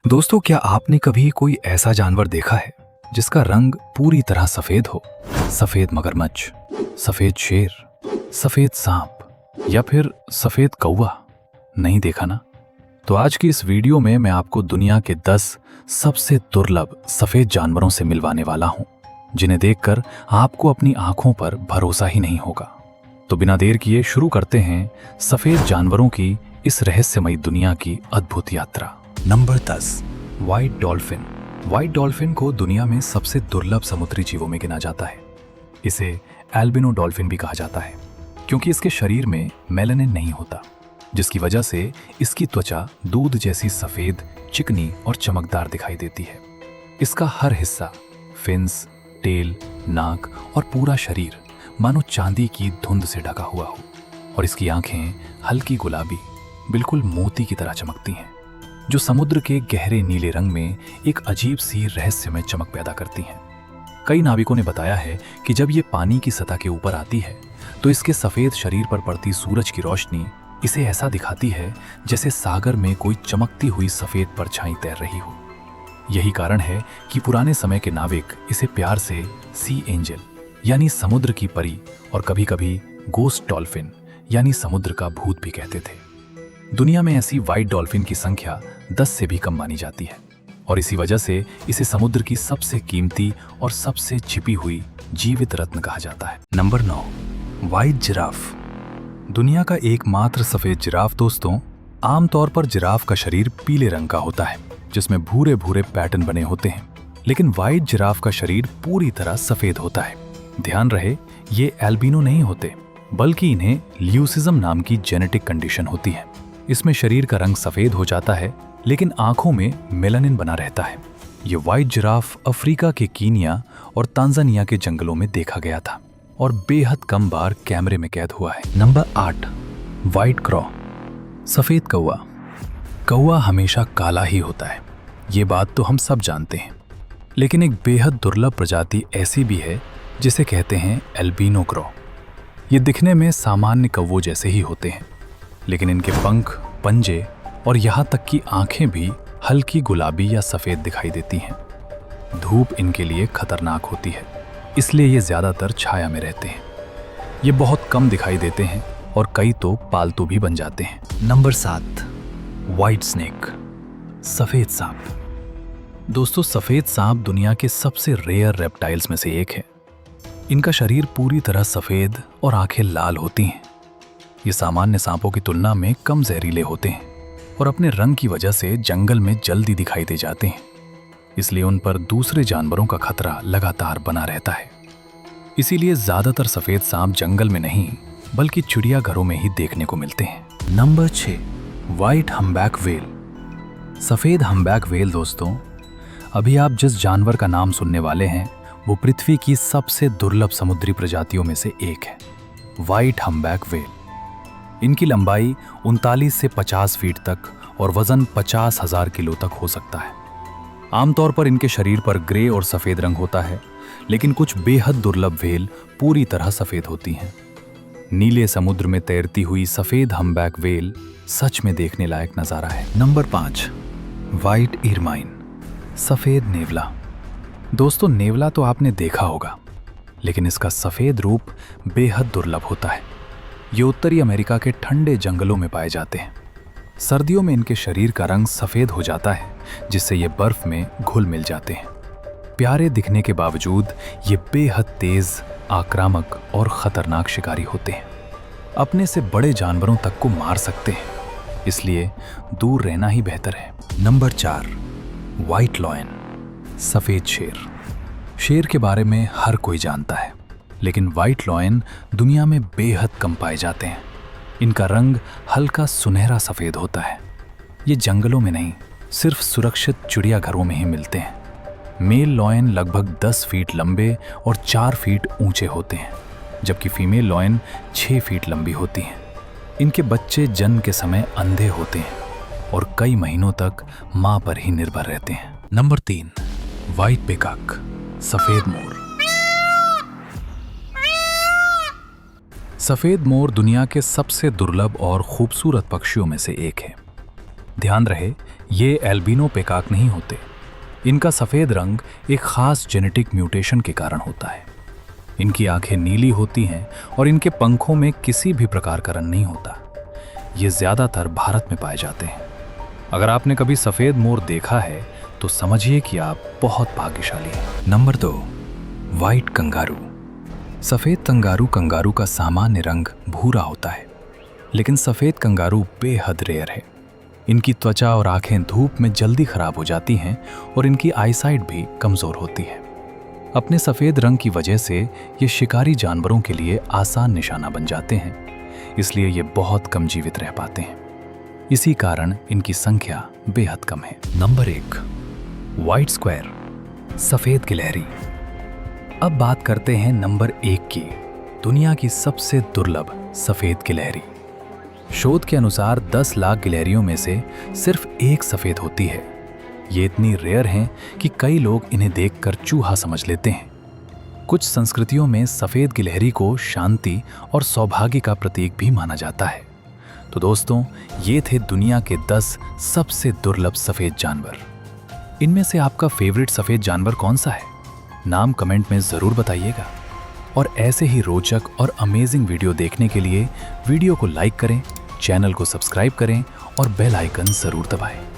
दोस्तों, क्या आपने कभी कोई ऐसा जानवर देखा है जिसका रंग पूरी तरह सफेद हो? सफेद मगरमच्छ, सफेद शेर, सफेद सांप या फिर सफेद कौवा? नहीं देखा ना? तो आज की इस वीडियो में मैं आपको दुनिया के 10 सबसे दुर्लभ सफेद जानवरों से मिलवाने वाला हूं, जिन्हें देखकर आपको अपनी आंखों पर भरोसा ही नहीं होगा। तो बिना देर किए शुरू करते हैं सफेद जानवरों की इस रहस्यमयी दुनिया की अद्भुत यात्रा। Number 10, white dolphin. White dolphin को दुनिया में सबसे दुर्लभ समुद्री जीवों में गिना जाता है। इसे एल्बिनो डॉल्फिन भी कहा जाता है क्योंकि इसके शरीर में मेलानिन नहीं होता, जिसकी वजह से इसकी त्वचा दूध जैसी सफेद, चिकनी और चमकदार दिखाई देती है। इसका हर हिस्सा, फिन्स, टेल, नाक और पूरा शरीर मानो चांदी की धुंध से ढका हुआ हो, और इसकी आंखें हल्की गुलाबी, बिल्कुल मोती की तरह चमकती हैं, जो समुद्र के गहरे नीले रंग में एक अजीब सी रहस्यमय चमक पैदा करती हैं। कई नाविकों ने बताया है कि जब ये पानी की सतह के ऊपर आती है तो इसके सफेद शरीर पर पड़ती सूरज की रोशनी इसे ऐसा दिखाती है जैसे सागर में कोई चमकती हुई सफेद परछाई तैर रही हो। यही कारण है कि पुराने समय के नाविक इसे प्यार से सी एंजल यानी समुद्र की परी और कभी-कभी गोस्ट डॉल्फिन यानी समुद्र का भूत भी कहते थे। दुनिया में ऐसी व्हाइट डॉल्फिन की संख्या 10 से भी कम मानी जाती है, और इसी वजह से इसे समुद्र की सबसे कीमती और सबसे छिपी हुई जीवित रत्न कहा जाता है। Number 9, white giraffe. दुनिया का एकमात्र सफेद जिराफ दोस्तों, आमतौर पर जिराफ का शरीर पीले रंग का होता है जिसमें भूरे भूरे पैटर्न बने होते हैं, लेकिन व्हाइट जिराफ का शरीर पूरी तरह सफेद होता है। ध्यान रहे, ये एल्बिनो नहीं होते, बल्कि इन्हें ल्यूसिज्म नाम की जेनेटिक कंडीशन होती है। इसमें शरीर का रंग सफेद हो जाता है, लेकिन आंखों में मेलानिन बना रहता है। ये व्हाइट जिराफ अफ्रीका के कीनिया और तांजानिया के जंगलों में देखा गया था और बेहद कम बार कैमरे में कैद हुआ है। नंबर 8, व्हाइट क्रॉ, सफेद कौवा। कौवा हमेशा काला ही होता है, ये बात तो हम सब जानते हैं, लेकिन एक बेहद दुर्लभ प्रजाति ऐसी भी है जिसे कहते हैं एल्बिनो क्रॉ। ये दिखने में सामान्य कौवों जैसे ही होते हैं, लेकिन इनके पंख, पंजे और यहाँ तक कि आंखें भी हल्की गुलाबी या सफेद दिखाई देती हैं। धूप इनके लिए खतरनाक होती है, इसलिए ये ज्यादातर छाया में रहते हैं। ये बहुत कम दिखाई देते हैं और कई तो पालतू भी बन जाते हैं। नंबर 7, व्हाइट स्नेक, सफेद सांप। दोस्तों, सफेद सांप दुनिया के सबसे रेयर रेप्टाइल्स में से एक है। इनका शरीर पूरी तरह सफेद और आंखें लाल होती हैं। ये सामान्य सांपों की तुलना में कम जहरीले होते हैं और अपने रंग की वजह से जंगल में जल्दी दिखाई दे जाते हैं, इसलिए उन पर दूसरे जानवरों का खतरा लगातार बना रहता है। इसीलिए ज्यादातर सफेद सांप जंगल में नहीं बल्कि चिड़ियाघरों में ही देखने को मिलते हैं। नंबर 6, व्हाइट हम्बैक वेल, सफेद हम्बैक वेल। दोस्तों, अभी आप जिस जानवर का नाम सुनने वाले हैं वो पृथ्वी की सबसे दुर्लभ समुद्री प्रजातियों में से एक है, व्हाइट हम्बैक वेल। इनकी लंबाई 39 से 50 फीट तक और वजन 50,000 किलो तक हो सकता है। आमतौर पर इनके शरीर पर ग्रे और सफेद रंग होता है, लेकिन कुछ बेहद दुर्लभ व्हेल पूरी तरह सफेद होती हैं। नीले समुद्र में तैरती हुई सफेद हम्बैक व्हेल सच में देखने लायक नजारा है। नंबर 5, व्हाइट इरमाइन, सफेद नेवला। दोस्तों, नेवला तो आपने देखा होगा, लेकिन इसका सफेद रूप बेहद दुर्लभ होता है। ये उत्तरी अमेरिका के ठंडे जंगलों में पाए जाते हैं। सर्दियों में इनके शरीर का रंग सफेद हो जाता है, जिससे ये बर्फ में घुल मिल जाते हैं। प्यारे दिखने के बावजूद ये बेहद तेज, आक्रामक और खतरनाक शिकारी होते हैं। अपने से बड़े जानवरों तक को मार सकते हैं, इसलिए दूर रहना ही बेहतर है। नंबर 4, व्हाइट लॉयन, सफेद शेर। शेर के बारे में हर कोई जानता है, लेकिन व्हाइट लॉयन दुनिया में बेहद कम पाए जाते हैं। इनका रंग हल्का सुनहरा सफेद होता है। ये जंगलों में नहीं, सिर्फ सुरक्षित चिड़ियाघरों में ही मिलते हैं। मेल लॉयन लगभग 10 फीट लंबे और 4 फीट ऊंचे होते हैं, जबकि फीमेल लॉयन 6 फीट लंबी होती हैं। इनके बच्चे जन्म के समय अंधे होते हैं और कई महीनों तक मां पर ही निर्भर रहते हैं। नंबर 3, व्हाइट पिकॉक, सफेद मोर। सफेद मोर दुनिया के सबसे दुर्लभ और खूबसूरत पक्षियों में से एक है। ध्यान रहे, ये एल्बिनो पेकाक नहीं होते। इनका सफेद रंग एक खास जेनेटिक म्यूटेशन के कारण होता है। इनकी आंखें नीली होती हैं और इनके पंखों में किसी भी प्रकार का रंग नहीं होता। ये ज्यादातर भारत में पाए जाते हैं। अगर आपने कभी सफेद मोर देखा है तो समझिए कि आप बहुत भाग्यशाली हैं। Number 2, white kangaroo. सफेद कंगारू का सामान्य रंग भूरा होता है, लेकिन सफेद कंगारू बेहद रेयर है। इनकी त्वचा और आंखें धूप में जल्दी खराब हो जाती हैं और इनकी आईसाइट भी कमजोर होती है। अपने सफेद रंग की वजह से ये शिकारी जानवरों के लिए आसान निशाना बन जाते हैं, इसलिए ये बहुत कम जीवित रह पाते हैं। इसी कारण इनकी संख्या बेहद कम है। नंबर 1, व्हाइट स्क्वायर, सफेद गिलहरी। अब बात करते हैं नंबर 1 की, दुनिया की सबसे दुर्लभ सफेद गिलहरी। शोध के अनुसार 10 लाख गिलहरियों में से सिर्फ एक सफेद होती है। ये इतनी रेयर हैं कि कई लोग इन्हें देखकर चूहा समझ लेते हैं। कुछ संस्कृतियों में सफेद गिलहरी को शांति और सौभाग्य का प्रतीक भी माना जाता है। तो दोस्तों, ये थे दुनिया के 10 सबसे दुर्लभ सफेद जानवर। इनमें से आपका फेवरेट सफेद जानवर कौन सा है? नाम कमेंट में जरूर बताइएगा। और ऐसे ही रोचक और अमेजिंग वीडियो देखने के लिए वीडियो को लाइक करें, चैनल को सब्सक्राइब करें और बेल आइकन जरूर दबाएं।